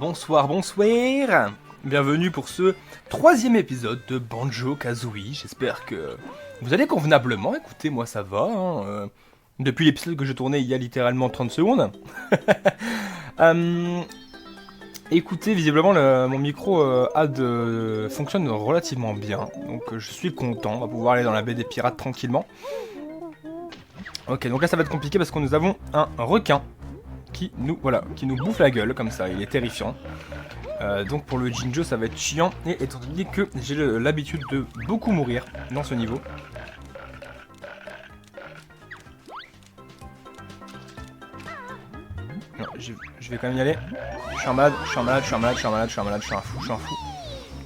Bonsoir, bonsoir. Bienvenue pour ce troisième épisode de Banjo-Kazooie. J'espère que vous allez convenablement. Écoutez, moi ça va. Depuis l'épisode que j'ai tourné il y a littéralement 30 secondes. Écoutez, visiblement mon micro fonctionne relativement bien. Donc je suis content. On va pouvoir aller dans la baie des pirates tranquillement. Ok, donc là ça va être compliqué parce que nous avons un requin qui nous bouffe la gueule comme ça. Il est terrifiant. Donc pour le Jinjo ça va être chiant. Et étant donné que j'ai l'habitude de beaucoup mourir dans ce niveau. Non, je vais quand même y aller. Je suis un malade, je suis un malade, je suis un malade, je suis un malade, je suis un malade, je suis un fou, je suis un fou.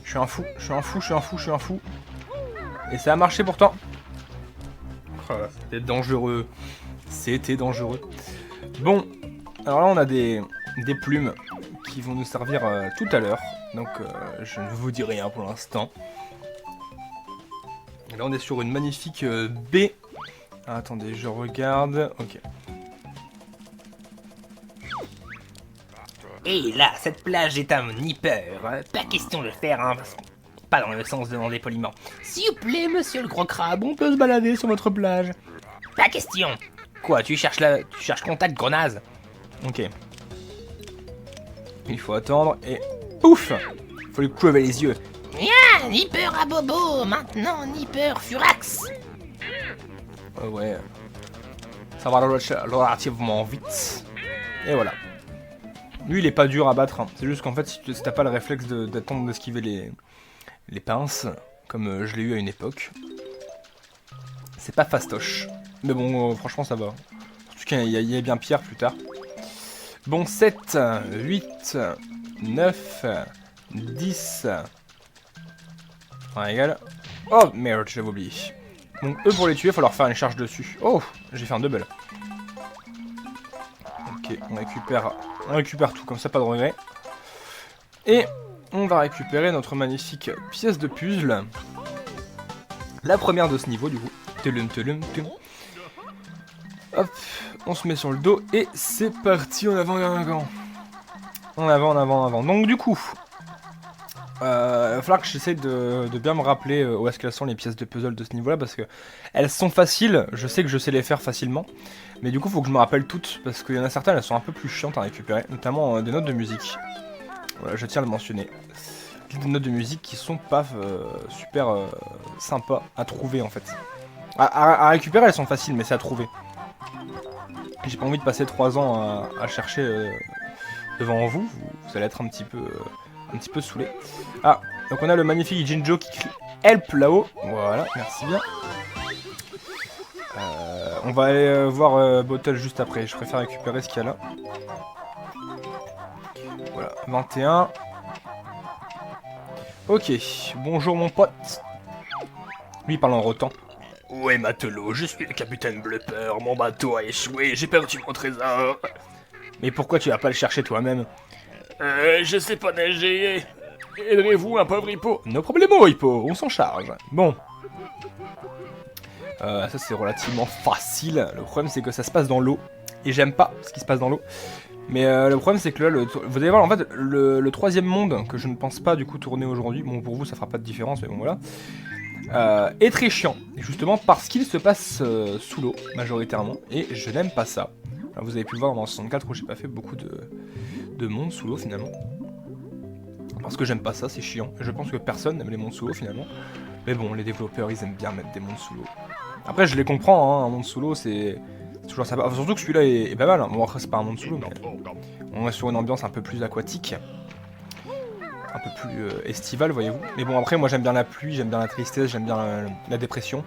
Je suis un fou, je suis un fou, je suis un fou, je suis un fou. Et ça a marché pourtant. Oh, c'était dangereux. C'était dangereux. Bon, alors là on a des plumes qui vont nous servir tout à l'heure. Donc je ne vous dis rien pour l'instant. Là on est sur une magnifique baie. Ah, attendez, je regarde. Ok. Et là, cette plage est un nipper. Pas question de faire un... Pas dans le sens de demander poliment. S'il vous plaît, monsieur le gros crabe, on peut se balader sur votre plage. Pas question. Quoi, tu cherches contact, grenaze? Ok. Il faut attendre et... Ouf! Faut lui crever les yeux. Mia, nipper à bobo, maintenant nipper furax. Ouais. Ça va relativement vite. Et voilà. Lui il est pas dur à battre, hein. C'est juste qu'en fait si t'as pas le réflexe d'attendre d'esquiver les pinces, comme je l'ai eu à une époque, c'est pas fastoche. Mais bon, franchement ça va. Surtout qu'il y a bien pire plus tard. Bon, 7, 8, 9, 10... Ah, égal. Oh merde, j'avais oublié. Donc eux pour les tuer, il faut leur faire une charge dessus. Oh, j'ai fait un double. Ok, on récupère tout, comme ça pas de regret. Et on va récupérer notre magnifique pièce de puzzle. La première de ce niveau du coup. Hop, on se met sur le dos et c'est parti en avant. En avant. Donc du coup, il va falloir que j'essaie de bien me rappeler où est-ce qu'elles sont les pièces de puzzle de ce niveau là parce que elles sont faciles, je sais que je sais les faire facilement. Mais du coup, faut que je me rappelle toutes, parce qu'il y en a certaines, elles sont un peu plus chiantes à récupérer, notamment des notes de musique. Voilà, je tiens à le mentionner. Des notes de musique qui sont pas super sympas à trouver, en fait. À récupérer, elles sont faciles, mais c'est à trouver. J'ai pas envie de passer 3 ans à chercher devant vous. Vous allez être un petit peu saoulé. Ah, donc on a le magnifique Jinjo qui crie « Help » là-haut. Voilà, merci bien. On va aller voir Bottle juste après. Je préfère récupérer ce qu'il y a là. Voilà, 21. Ok, bonjour mon pote. Lui il parle en rotant. Ouais matelot, je suis le capitaine Blupper, mon bateau a échoué, j'ai perdu mon trésor. Mais pourquoi tu vas pas le chercher toi-même? Je sais pas nager. Aiderez-vous un pauvre hippo? No problemo hippo, on s'en charge. Bon. Ça c'est relativement facile. Le problème c'est que ça se passe dans l'eau. Et j'aime pas ce qui se passe dans l'eau. Mais le problème c'est que là, vous allez voir en fait le troisième monde que je ne pense pas du coup tourner aujourd'hui. Bon pour vous ça fera pas de différence mais bon voilà. Est très chiant. Et justement parce qu'il se passe sous l'eau majoritairement. Et je n'aime pas ça. Alors, vous avez pu le voir dans 64 où j'ai pas fait beaucoup de mondes sous l'eau finalement. Parce que j'aime pas ça, c'est chiant. Et je pense que personne n'aime les mondes sous l'eau finalement. Mais bon, les développeurs ils aiment bien mettre des mondes sous l'eau. Après je les comprends, hein, un monde sous l'eau c'est toujours sympa. Enfin, surtout que celui-là est pas mal. Hein. Bon après c'est pas un monde sous l'eau mais on est sur une ambiance un peu plus aquatique. Un peu plus estivale voyez-vous. Mais bon après moi j'aime bien la pluie, j'aime bien la tristesse, j'aime bien la dépression.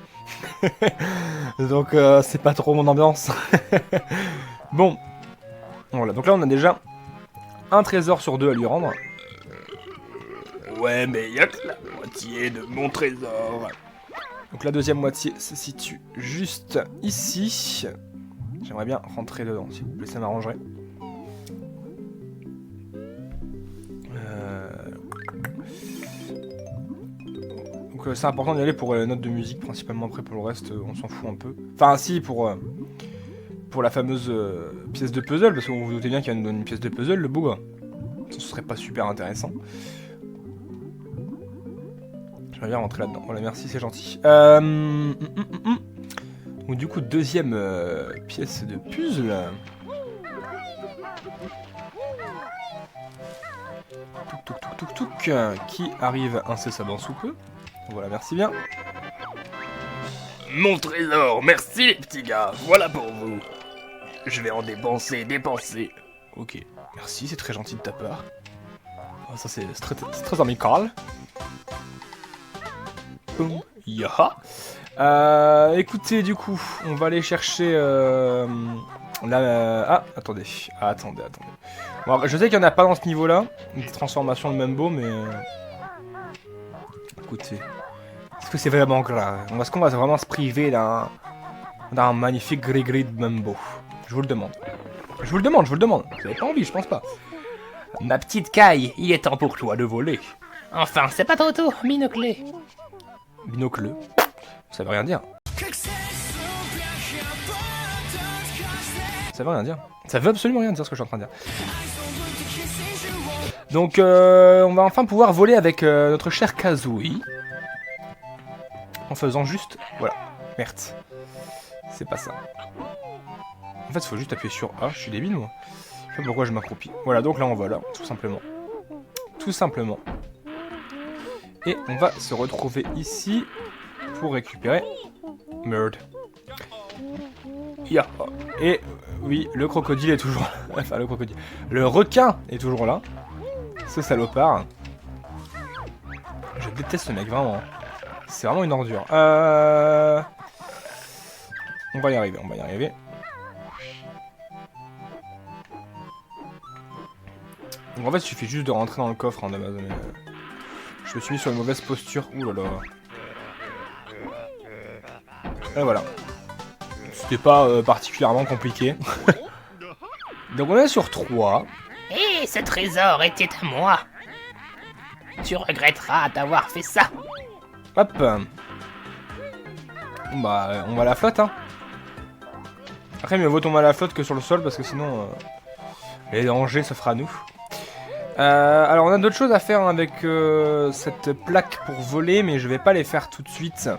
Donc c'est pas trop mon ambiance. Bon. Voilà, donc là on a déjà un trésor sur 2 à lui rendre. Ouais mais y'a que la moitié de mon trésor. Donc la deuxième moitié se situe juste ici. J'aimerais bien rentrer dedans, s'il vous plaît, ça m'arrangerait. Donc c'est important d'y aller pour les notes de musique, principalement après pour le reste, on s'en fout un peu. Enfin si, pour la fameuse pièce de puzzle, parce que vous vous doutez bien qu'il y a une pièce de puzzle, le bout. serait pas super intéressant. J'aimerais bien rentrer là-dedans. Voilà, merci, c'est gentil. Donc du coup, deuxième pièce de puzzle. Touc, touc, touc, touc, touc, qui arrive incessamment sous peu. Voilà, merci bien. Mon trésor, merci les petits gars, voilà pour vous. Je vais en dépenser. Ok, merci, c'est très gentil de ta part. Oh, ça c'est très amical. Boum, yaha. Écoutez, du coup, on va aller chercher ah, attendez. Bon, je sais qu'il n'y en a pas dans ce niveau-là, une transformation de Mumbo, mais... Écoutez, est-ce que c'est vraiment grave? Est-ce qu'on va vraiment se priver d'un magnifique gris-gris de Mumbo? Je vous le demande. Je vous le demande. Vous avez pas envie, je pense pas. Ma petite caille, il est temps pour toi de voler. Enfin, c'est pas trop tôt, binoclé. Binocle. Ça veut rien dire. Ça veut rien dire. Ça veut absolument rien dire ce que je suis en train de dire. Donc, on va enfin pouvoir voler avec notre cher Kazooie. En faisant juste... Voilà. Merde. C'est pas ça. En fait, il faut juste appuyer sur A. Je suis débile, moi. Je sais pas pourquoi je m'accroupis. Voilà, donc là, on va là, tout simplement. Tout simplement. Et on va se retrouver ici pour récupérer... Merde. Yeah. Et oui, le crocodile est toujours là. Enfin, le crocodile. Le requin est toujours là. Ce salopard. Je déteste ce mec, vraiment. C'est vraiment une ordure. On va y arriver, Donc en fait, il suffit juste de rentrer dans le coffre d'Amazon. Je me suis mis sur une mauvaise posture. Ouh là là. Et voilà. C'était pas particulièrement compliqué. Donc on est sur 3. Et ce trésor était à moi. Tu regretteras d'avoir fait ça. Hop. Bon bah, on va à la flotte, hein. Après, mieux vaut tomber à la flotte que sur le sol, parce que sinon, les dangers se fera à nous. Alors, on a d'autres choses à faire avec cette plaque pour voler, mais je vais pas les faire tout de suite.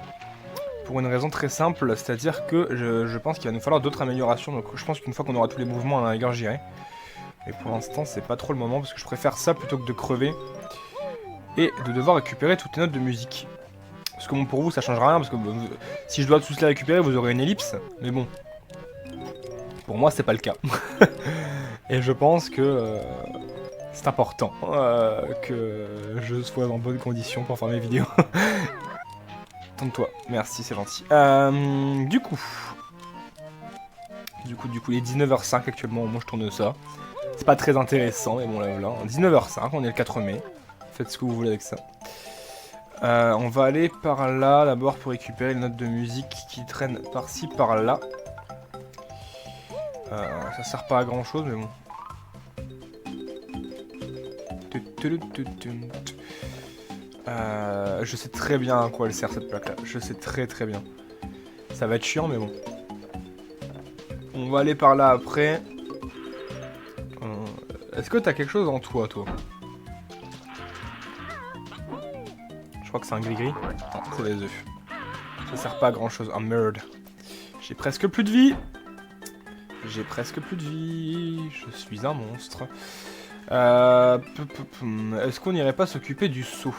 Pour une raison très simple, c'est-à-dire que je pense qu'il va nous falloir d'autres améliorations. Donc, je pense qu'une fois qu'on aura tous les mouvements à la rigueur, j'irai. Mais pour l'instant, c'est pas trop le moment, parce que je préfère ça plutôt que de crever. Et de devoir récupérer toutes les notes de musique. Parce que bon, pour vous, ça changera rien, parce que si je dois tous les récupérer, vous aurez une ellipse. Mais bon, pour moi, c'est pas le cas. Et je pense que c'est important que je sois en bonne condition pour faire mes vidéos. Tente-toi, merci, c'est gentil. Du coup, il est 19h05 actuellement, moi je tourne ça. C'est pas très intéressant, mais bon, là, voilà. 19h05, on est le 4 mai. Faites ce que vous voulez avec ça. On va aller par là d'abord pour récupérer les notes de musique qui traînent par-ci par-là. Ça sert pas à grand chose, mais bon. Je sais très bien à quoi elle sert cette plaque là. Je sais très bien. Ça va être chiant, mais bon. On va aller par là après. Est-ce que t'as quelque chose en toi, Je crois que c'est un gris-gris. Non, c'est des œufs. Ça sert pas à grand chose. Ah merde. J'ai presque plus de vie. Je suis un monstre. Est-ce qu'on n'irait pas s'occuper du seau?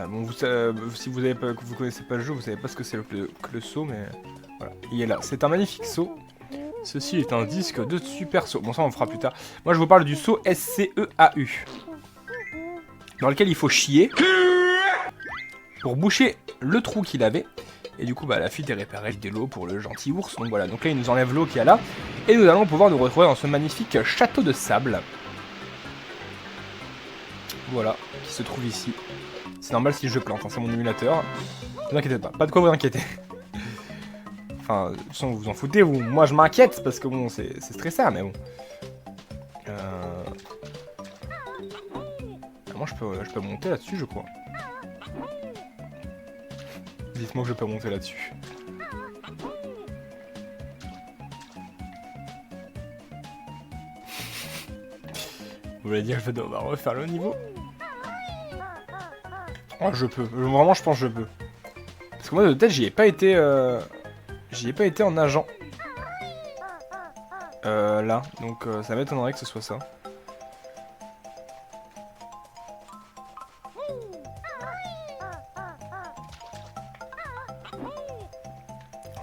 Bon, si vous connaissez pas le jeu, vous savez pas ce que c'est que le seau, mais voilà. Il est là. C'est un magnifique seau. Ceci est un disque de super seau. Bon, ça on le fera plus tard. Moi, je vous parle du seau SCEAU. Dans lequel il faut chier pour boucher le trou qu'il avait. Et du coup, bah, la fuite est réparée de l'eau pour le gentil ours. Donc voilà, donc là, il nous enlève l'eau qu'il y a là. Et nous allons pouvoir nous retrouver dans ce magnifique château de sable. Voilà, qui se trouve ici. C'est normal si je plante, hein, c'est mon émulateur. Ne vous inquiétez pas de quoi vous inquiéter. Enfin, de toute façon, vous vous en foutez, vous. Moi, je m'inquiète parce que bon, c'est stressant, mais bon. Moi, je peux monter là-dessus, je crois. Dites-moi que je peux monter là-dessus. voulez dire que je vais devoir refaire le niveau? Oh, je peux. Vraiment, je pense que je peux. Parce que moi, de tête, j'y ai pas été... J'y ai pas été en nageant. Là. Donc, ça m'étonnerait que ce soit ça.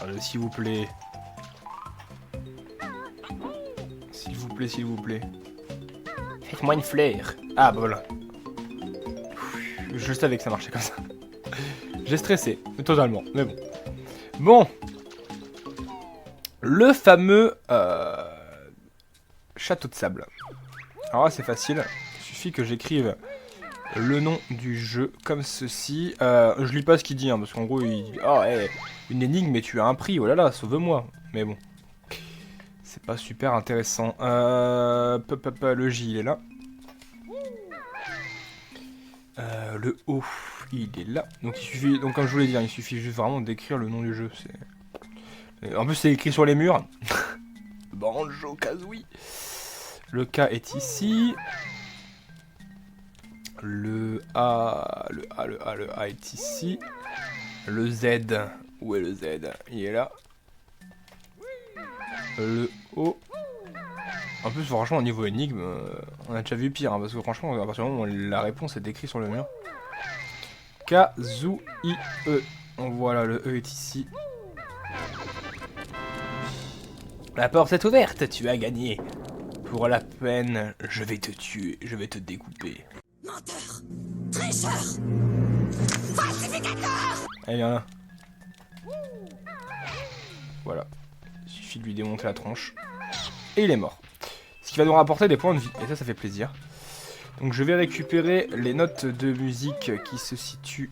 Allez, s'il vous plaît. S'il vous plaît, s'il vous plaît. Faites-moi une fleur. Ah, bah voilà. Je savais que ça marchait comme ça. J'ai stressé, totalement, mais bon. Bon. Le fameux château de sable. Alors là, c'est facile. Il suffit que j'écrive le nom du jeu comme ceci. Je lis pas ce qu'il dit, hein, parce qu'en gros, il dit « Ah, hey, une énigme, mais tu as un prix, oh là là, sauve-moi ». Mais bon. C'est pas super intéressant. Le J, il est là. Le O, il est là. Donc il suffit, donc comme je voulais dire, il suffit juste vraiment d'écrire le nom du jeu. En plus c'est écrit sur les murs. Banjo-Kazooie. Le K est ici. Le A est ici. Le Z, où est le Z? Il est là. Le O. En plus, franchement, au niveau énigme, on a déjà vu pire, hein, parce que franchement, à partir du moment où la réponse est écrite sur le mur. Kazooie. Voilà, le E est ici. La porte est ouverte, tu as gagné. Pour la peine, je vais te tuer, je vais te découper. Menteur, tricheur, falsificateur. Allez, viens là. Voilà. Il suffit de lui démonter la tronche. Et il est mort. Ce qui va nous rapporter des points de vie. Et ça fait plaisir. Donc je vais récupérer les notes de musique qui se situent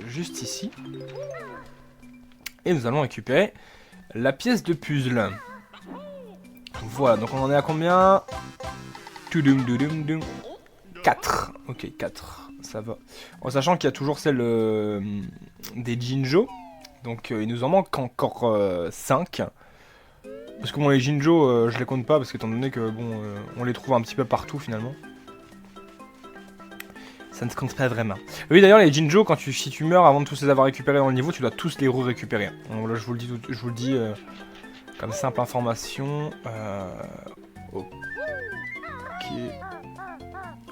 juste ici. Et nous allons récupérer la pièce de puzzle. Voilà, donc on en est à combien? 4. Ok, 4. Ça va. En sachant qu'il y a toujours celle des Jinjo. Donc il nous en manque encore 5. Parce que bon, les Jinjo, je les compte pas parce qu'étant donné que bon, on les trouve un petit peu partout finalement. Ça ne se compte pas vraiment. Oui, d'ailleurs, les Jinjo, si tu meurs avant de tous les avoir récupérés dans le niveau, tu dois tous les récupérer. Donc là, je vous le dis comme simple information. Ok.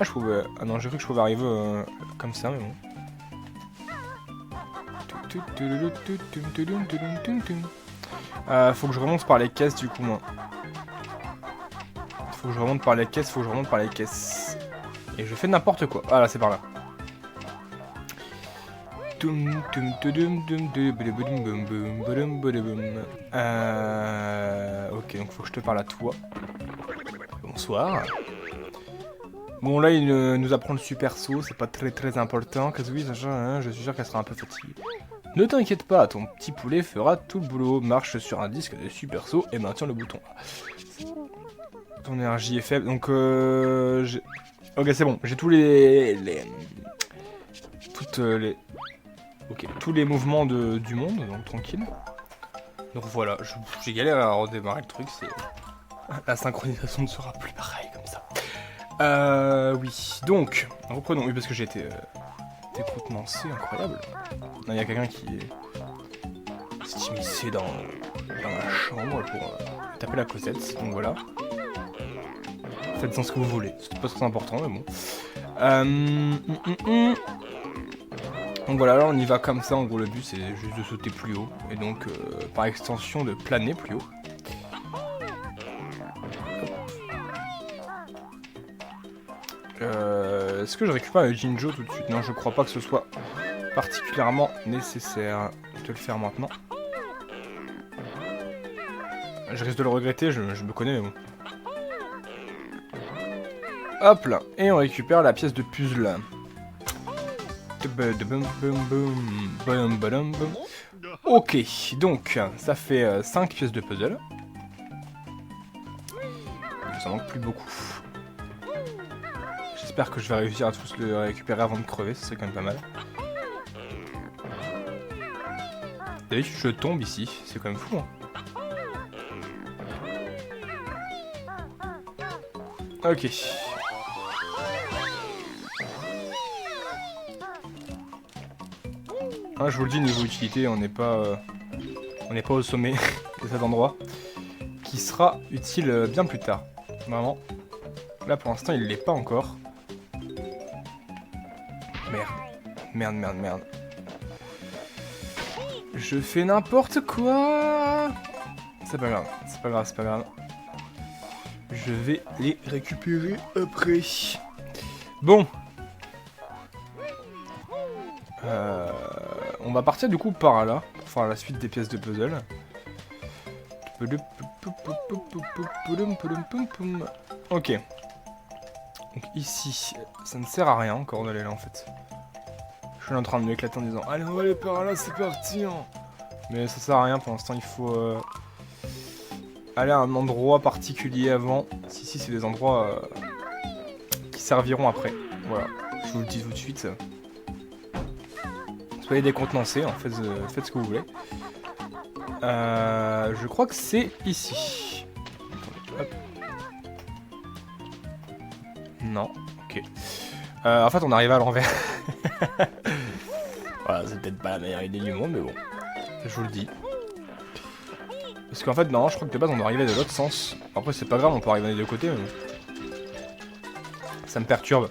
Ah, je pouvais. Ah non, j'ai cru que je pouvais arriver comme ça, mais bon. Faut que je remonte par les caisses du coup, moi. Faut que je remonte par les caisses, Et je fais n'importe quoi. Ah là, c'est par là. Ok, donc faut que je te parle à toi. Bonsoir. Bon, là, il nous apprend le super saut. C'est pas très important. Kazooie, hein, je suis sûr qu'elle sera un peu fatiguée. Ne t'inquiète pas, ton petit poulet fera tout le boulot. Marche sur un disque de super saut et maintiens le bouton. Ton énergie est faible, donc ok, c'est bon, j'ai tous tous les mouvements du monde, donc tranquille. Donc voilà, j'ai galéré à redémarrer le truc, la synchronisation ne sera plus pareille comme ça. Oui, donc, reprenons, oui, parce que j'ai été complètement c'est incroyable. Il y a quelqu'un qui s'est immiscé dans la chambre pour taper la Cosette, donc voilà. Faites-en ce que vous voulez, c'est pas très important, mais bon. Donc voilà, là on y va comme ça, en gros le but c'est juste de sauter plus haut, et donc par extension de planer plus haut. Est-ce que je récupère le Jinjo tout de suite? Non, je crois pas que ce soit particulièrement nécessaire de le faire maintenant. Je risque de le regretter, je me connais, mais bon. Hop là, et on récupère la pièce de puzzle. Ok, donc ça fait 5 pièces de puzzle. Ça manque plus beaucoup. J'espère que je vais réussir à tous le récupérer avant de crever, ce serait quand même pas mal. D'habitude je tombe ici, c'est quand même fou, hein. Ok. Ah, je vous le dis, niveau utilité, on n'est pas au sommet de cet endroit, qui sera utile bien plus tard. Vraiment. Là, pour l'instant, il l'est pas encore. Merde. Merde, merde, merde. Je fais n'importe quoi. C'est pas grave, c'est pas grave, c'est pas grave. Je vais les récupérer après. Bon. On va partir du coup par là, pour faire la suite des pièces de puzzle. Ok. Donc ici, ça ne sert à rien encore d'aller là en fait. Je suis en train de m'éclater en disant allez, on va aller par là, c'est parti hein. Mais ça sert à rien pour l'instant, il faut aller à un endroit particulier avant. Si, c'est des endroits qui serviront après. Voilà, je vous le dis tout de suite. Soyez décontenancés, hein, faites ce que vous voulez. Je crois que c'est ici. Hop. Non, ok. En fait, on arrive à l'envers. Voilà, c'est peut-être pas la meilleure idée du monde, mais bon. Je vous le dis. Parce qu'en fait, non, je crois que de base, on doit arriver de l'autre sens. Après, c'est pas grave, on peut arriver des deux côtés, mais... ça me perturbe.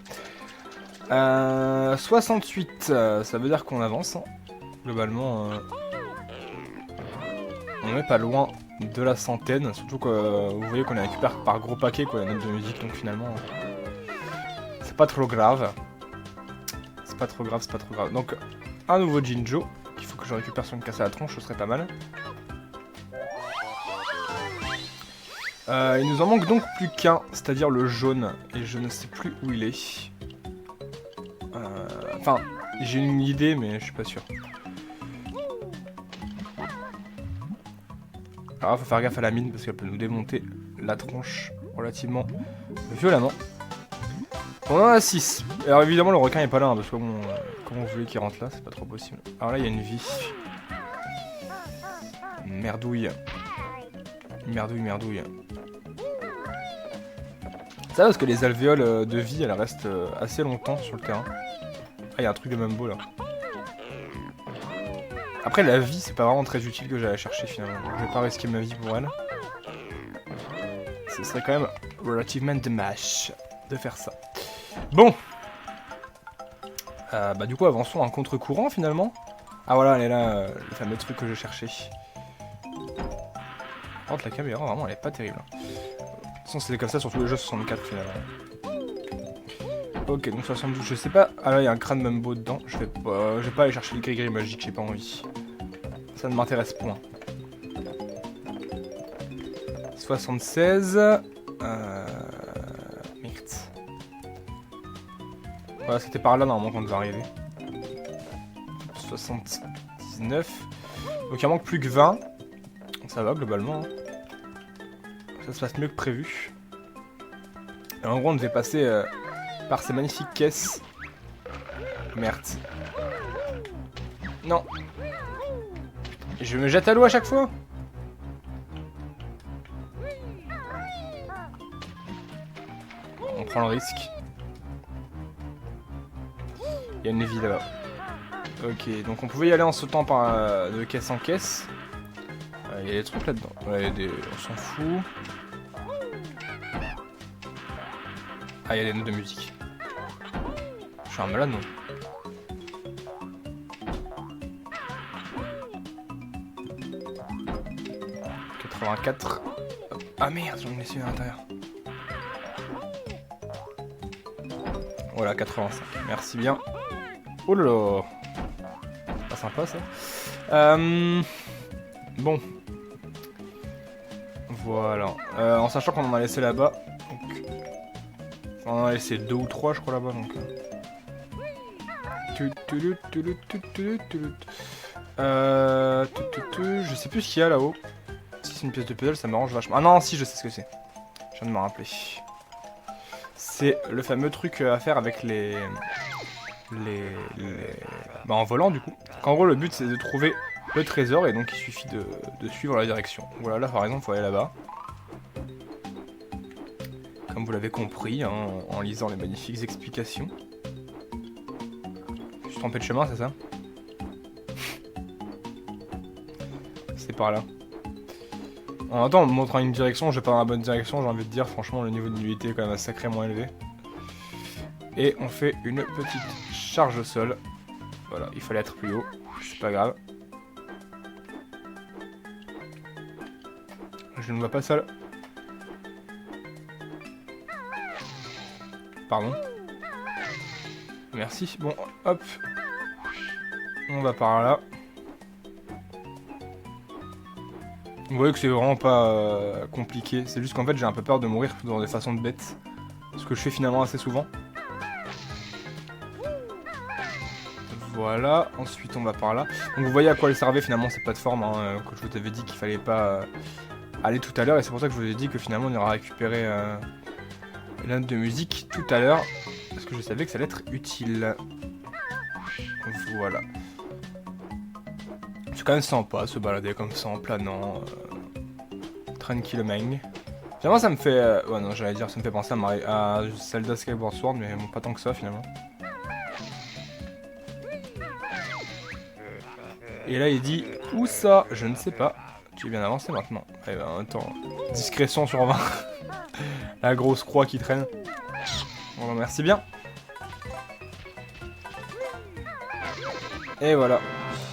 68, ça veut dire qu'on avance. Hein. Globalement, on n'est pas loin de la centaine. Surtout que vous voyez qu'on les récupère par gros paquet, quoi, la note de musique. Donc finalement, c'est pas trop grave. C'est pas trop grave, c'est pas trop grave. Donc, un nouveau Jinjo. Qu'il faut que je récupère sur une casse à la tronche, ce serait pas mal. Il nous en manque donc plus qu'un, c'est-à-dire le jaune. Et je ne sais plus où il est. Enfin, j'ai une idée, mais je suis pas sûr. Alors, faut faire gaffe à la mine parce qu'elle peut nous démonter la tronche relativement violemment. On en a 6. Alors, évidemment, le requin est pas là, hein, parce que bon, comment vous voulez qu'il rentre là, c'est pas trop possible. Alors là, il y a une vie. Merdouille. Merdouille, merdouille. Ça, parce que les alvéoles de vie, elles restent assez longtemps sur le terrain. Ah, il y a un truc de Mumbo là. Après, la vie, c'est pas vraiment très utile que j'allais chercher finalement. Donc, je vais pas risquer ma vie pour elle. Ce serait quand même relativement dommage de faire ça. Bon. Bah, du coup, avançons en contre-courant finalement. Ah, voilà, elle est là, le fameux truc que je cherchais. Par contre, la caméra, vraiment, elle est pas terrible. De toute façon, c'était comme ça sur tous les jeux 64 finalement. Ok, donc 72, je sais pas. Ah là, il y a un crâne Mumbo dedans. Je vais pas aller chercher le gris-gris magique, j'ai pas envie. Ça ne m'intéresse point. 76. Merde. Voilà, c'était par là normalement qu'on devait arriver. 79. Donc il en manque plus que 20. Ça va globalement. Hein. Ça se passe mieux que prévu. Et en gros, on devait passer par ces magnifiques caisses. Merde. Non. Et je me jette à l'eau à chaque fois. On prend le risque. Il y a une vie là-bas. Ok, donc on pouvait y aller en sautant par de caisse en caisse. Il y a des trucs là-dedans. Ouais, on s'en fout. Ah, il y a des notes de musique. Je suis un malade, non? « 84. Ah merde, j'en ai laissé à l'intérieur. Voilà, 85. Merci bien. Oh là là. Pas sympa ça. Bon. Voilà. En sachant qu'on en a laissé là-bas. On en a laissé 2 ou 3 je crois là-bas donc. Je sais plus ce qu'il y a là-haut. Si c'est une pièce de puzzle ça m'arrange vachement. Ah non si je sais ce que c'est. Je viens de me rappeler. C'est le fameux truc à faire avec les... Bah en volant du coup. En gros le but c'est de trouver le trésor et donc il suffit de suivre la direction. Voilà là par exemple il faut aller là-bas. Comme vous l'avez compris, hein, en lisant les magnifiques explications. Je suis trompé de chemin, c'est ça? C'est par là. En même temps, en me montrant une direction, je vais pas dans la bonne direction, j'ai envie de dire, franchement, le niveau de nullité est quand même sacrément élevé. Et on fait une petite charge au sol. Voilà, il fallait être plus haut, c'est pas grave. Je ne vois pas ça là. Pardon. Merci. Bon, hop. On va par là. Vous voyez que c'est vraiment pas compliqué. C'est juste qu'en fait j'ai un peu peur de mourir dans des façons de bêtes. Ce que je fais finalement assez souvent. Voilà. Ensuite on va par là. Donc vous voyez à quoi elle servait finalement ces plateformes. Hein, que je vous avais dit qu'il fallait pas aller tout à l'heure. Et c'est pour ça que je vous ai dit que finalement on ira récupérer la note de musique tout à l'heure. Parce que je savais que ça allait être utile. Voilà. C'est quand même sympa se balader comme ça en planant. Tranquillement. Finalement ça me fait... ouais non j'allais dire ça me fait penser à Zelda Skyward Sword mais bon pas tant que ça finalement. Et là il dit où ça? Je ne sais pas. Tu es bien avancé maintenant. Eh ben en même temps, discrétion sur 20. La grosse croix qui traîne. Bon bah, merci bien. Et voilà.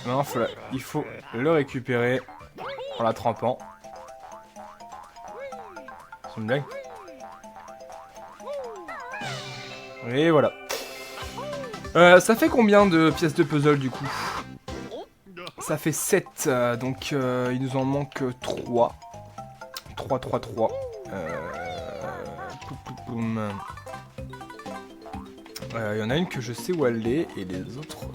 Maintenant il faut le récupérer en la trempant. C'est une blague. Et voilà. Ça fait combien de pièces de puzzle du coup? Ça fait 7, donc il nous en manque 3. 3. Il y en a une que je sais où elle est, et les autres...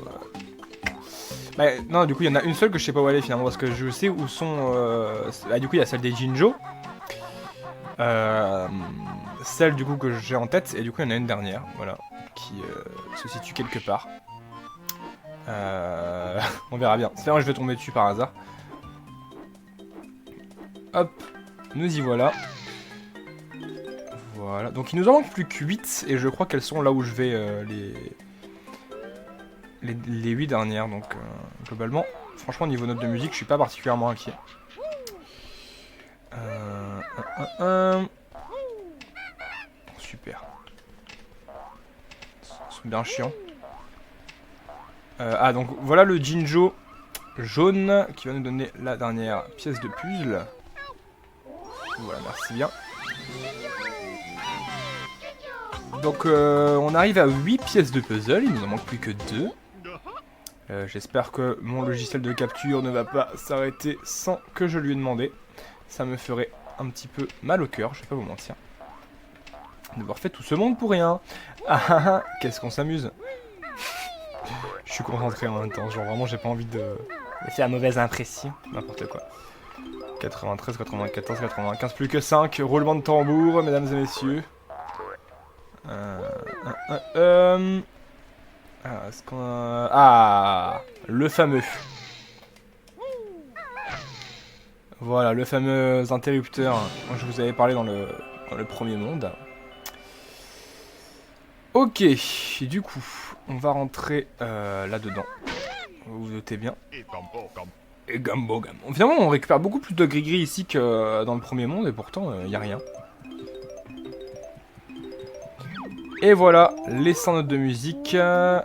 Bah, non, du coup, il y en a une seule que je sais pas où elle est finalement, parce que je sais où sont... Ah, du coup, il y a celle des Jinjo. Celle du coup que j'ai en tête, et du coup, il y en a une dernière, voilà, qui se situe quelque part. On verra bien. C'est vrai, je vais tomber dessus par hasard. Hop, nous y voilà. Voilà, donc il nous en manque plus que 8, et je crois qu'elles sont là où je vais les 8 dernières, donc globalement, franchement, niveau note de musique, je suis pas particulièrement inquiet. Super. C'est bien chiant. Ah, donc voilà le Jinjo jaune qui va nous donner la dernière pièce de puzzle. Voilà, merci bien. Donc on arrive à 8 pièces de puzzle, il nous en manque plus que 2. J'espère que mon logiciel de capture ne va pas s'arrêter sans que je lui ai demandé. Ça me ferait un petit peu mal au cœur, je vais pas vous mentir. D'avoir fait tout ce monde pour rien. Ah ah ah, qu'est-ce qu'on s'amuse. Je suis concentré en même temps, genre vraiment j'ai pas envie de faire mauvaise impression. N'importe quoi. 93, 94, 95, plus que 5. Roulement de tambour, mesdames et messieurs. Est-ce qu'on a... Ah, le fameux. Voilà, le fameux interrupteur dont je vous avais parlé dans le premier monde. Ok, du coup, on va rentrer là-dedans. Vous vous doutez bien. Et Gambo. Finalement, on récupère beaucoup plus de gris-gris ici que dans le premier monde, et pourtant, il n'y a rien. Et voilà, les 100 notes de musique. Et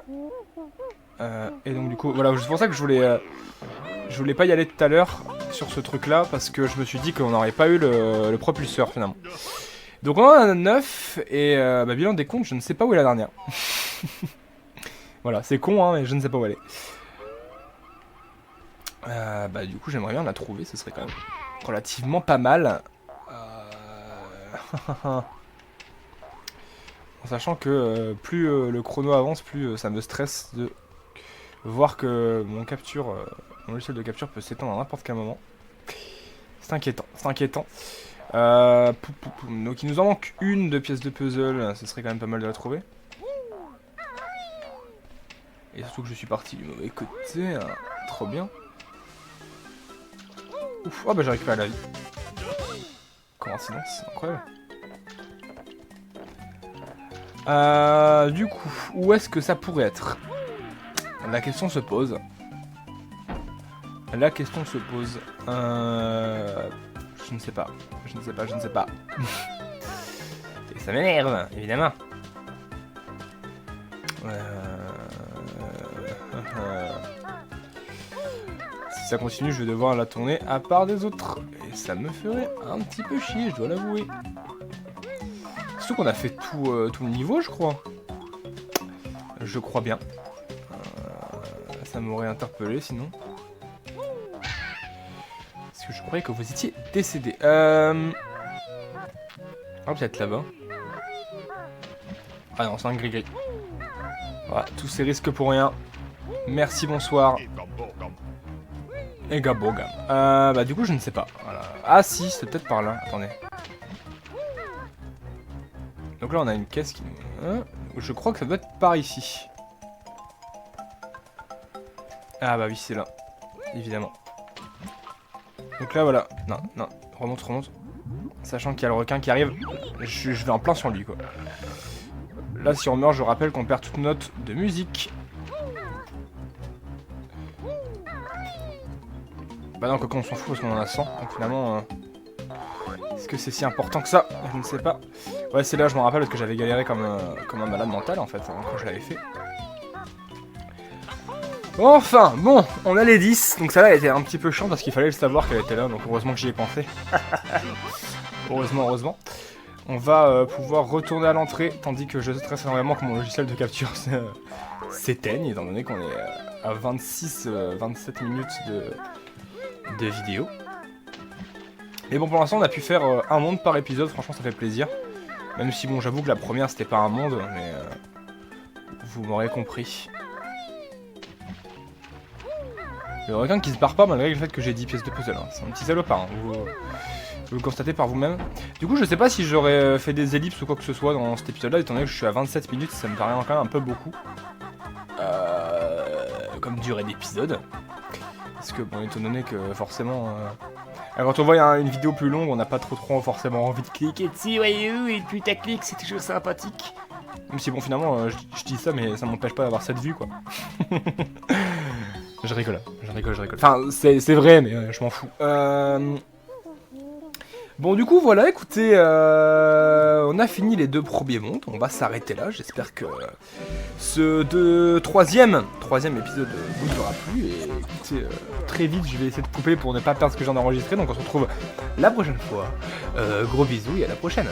donc du coup, voilà, c'est pour ça que je voulais pas y aller tout à l'heure sur ce truc-là, parce que je me suis dit qu'on n'aurait pas eu le propulseur finalement. Donc on en a 9, et bilan des comptes, je ne sais pas où est la dernière. Voilà, c'est con, hein, mais je ne sais pas où elle est. Du coup, j'aimerais bien la trouver, ce serait quand même relativement pas mal. En sachant que plus le chrono avance, plus ça me stresse de voir que mon logiciel de capture peut s'éteindre à n'importe quel moment. C'est inquiétant, c'est inquiétant. Donc il nous en manque une de pièces de puzzle, ce serait quand même pas mal de la trouver. Et surtout que je suis parti du mauvais côté, hein. Trop bien. Ouf, oh bah j'ai récupéré la vie. Coïncidence, incroyable. Du coup, où est-ce que ça pourrait être? La question se pose. La question se pose. Je ne sais pas. Je ne sais pas, je ne sais pas. Et ça m'énerve, évidemment. Si ça continue, je vais devoir la tourner à part des autres. Et ça me ferait un petit peu chier, je dois l'avouer. Surtout qu'on a fait tout le niveau, je crois. Je crois bien. Ça m'aurait interpellé sinon. Parce que je croyais que vous étiez décédé. Ah, peut-être là-bas. Ah non, c'est un gris-gris. Voilà, tous ces risques pour rien. Merci, bonsoir. Et gabogam. Bah du coup, je ne sais pas. Voilà. Ah si, c'est peut-être par là. Attendez. Donc là, on a une caisse qui... je crois que ça doit être par ici. Ah bah oui, c'est là. Évidemment. Donc là, voilà. Non, non. Remonte, remonte. Sachant qu'il y a le requin qui arrive. Je vais en plein sur lui, quoi. Là, si on meurt, je rappelle qu'on perd toute note de musique. Bah non, quoi on s'en fout parce qu'on en a 100. Donc finalement... est-ce que c'est si important que ça? Je ne sais pas. Ouais, c'est là, je m'en rappelle parce que j'avais galéré comme un malade mental, en fait, quand je l'avais fait. Enfin, bon, on a les 10. Donc ça là, elle était un petit peu chiant parce qu'il fallait le savoir qu'elle était là. Donc heureusement que j'y ai pensé. Heureusement, heureusement. On va pouvoir retourner à l'entrée. Tandis que je stresse énormément que mon logiciel de capture s'éteigne. Étant donné qu'on est à 27 minutes de vidéo. Et bon, pour l'instant, on a pu faire un monde par épisode. Franchement, ça fait plaisir. Même si, bon, j'avoue que la première, c'était pas un monde. Mais vous m'aurez compris. Le requin qui se barre pas malgré le fait que j'ai 10 pièces de puzzle. Hein. C'est un petit salopard. Hein. Vous le constatez par vous-même. Du coup, je sais pas si j'aurais fait des ellipses ou quoi que ce soit dans cet épisode-là. Étant donné que je suis à 27 minutes, ça me paraît quand même un peu beaucoup. Comme durée d'épisode. Parce que, bon, étant donné que forcément... quand on voit une vidéo plus longue, on n'a pas trop forcément envie de cliquer dessus, voyez-vous, et putaclic, c'est toujours sympathique. Même si, bon, finalement, je dis ça, mais ça m'empêche pas d'avoir cette vue, quoi. Je rigole. Enfin, c'est vrai, mais je m'en fous. Bon, du coup, voilà, écoutez, on a fini les 2 premiers mondes. On va s'arrêter là. J'espère que ce troisième épisode vous aura plu. Et écoutez, très vite, je vais essayer de couper pour ne pas perdre ce que j'en ai enregistré. Donc, on se retrouve la prochaine fois. Gros bisous et à la prochaine.